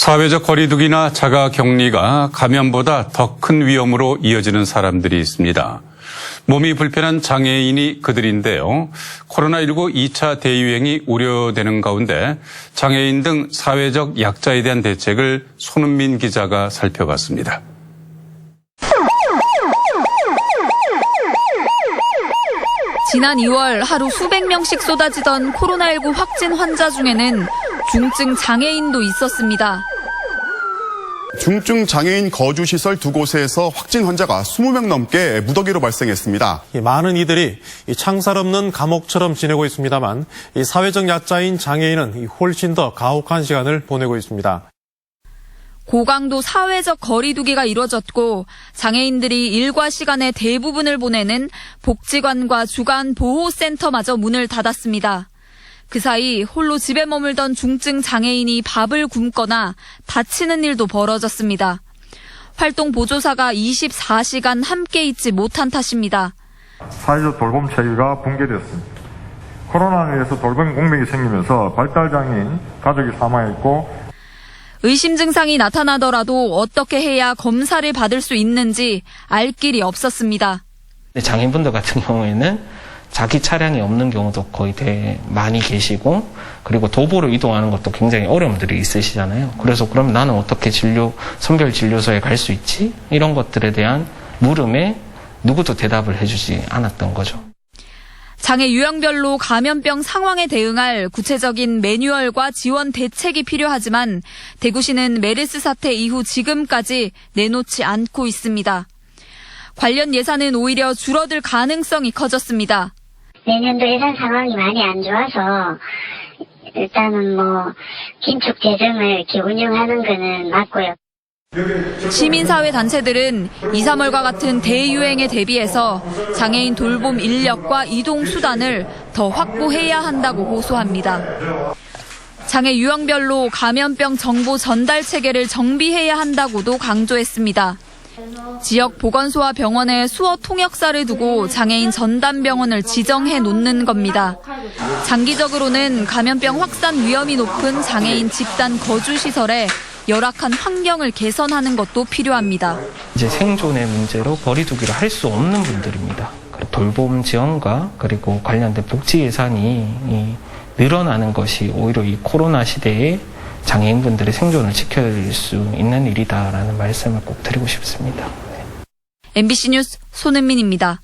사회적 거리두기나 자가격리가 감염보다 더 큰 위험으로 이어지는 사람들이 있습니다. 몸이 불편한 장애인이 그들인데요. 코로나19 2차 대유행이 우려되는 가운데 장애인 등 사회적 약자에 대한 대책을 손은민 기자가 살펴봤습니다. 지난 2월 하루 수백 명씩 쏟아지던 코로나19 확진 환자 중에는 중증 장애인도 있었습니다. 중증 장애인 거주시설 두 곳에서 확진 환자가 20명 넘게 무더기로 발생했습니다. 많은 이들이 창살 없는 감옥처럼 지내고 있습니다만 사회적 약자인 장애인은 훨씬 더 가혹한 시간을 보내고 있습니다. 고강도 사회적 거리두기가 이뤄졌고 장애인들이 일과 시간의 대부분을 보내는 복지관과 주간 보호센터마저 문을 닫았습니다. 그 사이 홀로 집에 머물던 중증 장애인이 밥을 굶거나 다치는 일도 벌어졌습니다. 활동 보조사가 24시간 함께 있지 못한 탓입니다. 사회적 돌봄 체계가 붕괴되었습니다. 코로나로 인해서 돌봄 공백이 생기면서 발달장애인 가족이 사망했고 의심 증상이 나타나더라도 어떻게 해야 검사를 받을 수 있는지 알 길이 없었습니다. 장애인분들 같은 경우에는 자기 차량이 없는 경우도 거의 많이 계시고, 그리고 도보로 이동하는 것도 굉장히 어려움들이 있으시잖아요. 그래서 그럼 나는 어떻게 선별 진료소에 갈 수 있지? 이런 것들에 대한 물음에 누구도 대답을 해주지 않았던 거죠. 장애 유형별로 감염병 상황에 대응할 구체적인 매뉴얼과 지원 대책이 필요하지만 대구시는 메르스 사태 이후 지금까지 내놓지 않고 있습니다. 관련 예산은 오히려 줄어들 가능성이 커졌습니다. 내년도 예산 상황이 많이 안 좋아서 일단은 긴축 재정을 이렇게 운영하는 거는 맞고요. 시민사회 단체들은 2, 3월과 같은 대유행에 대비해서 장애인 돌봄 인력과 이동 수단을 더 확보해야 한다고 호소합니다. 장애 유형별로 감염병 정보 전달 체계를 정비해야 한다고도 강조했습니다. 지역 보건소와 병원에 수어 통역사를 두고 장애인 전담병원을 지정해 놓는 겁니다. 장기적으로는 감염병 확산 위험이 높은 장애인 집단 거주시설에 열악한 환경을 개선하는 것도 필요합니다. 이제 생존의 문제로 거리두기를 할 수 없는 분들입니다. 돌봄 지원과 그리고 관련된 복지 예산이 늘어나는 것이 오히려 이 코로나 시대에 장애인분들의 생존을 지켜줄 수 있는 일이다라는 말씀을 꼭 드리고 싶습니다. MBC 뉴스 손은민입니다.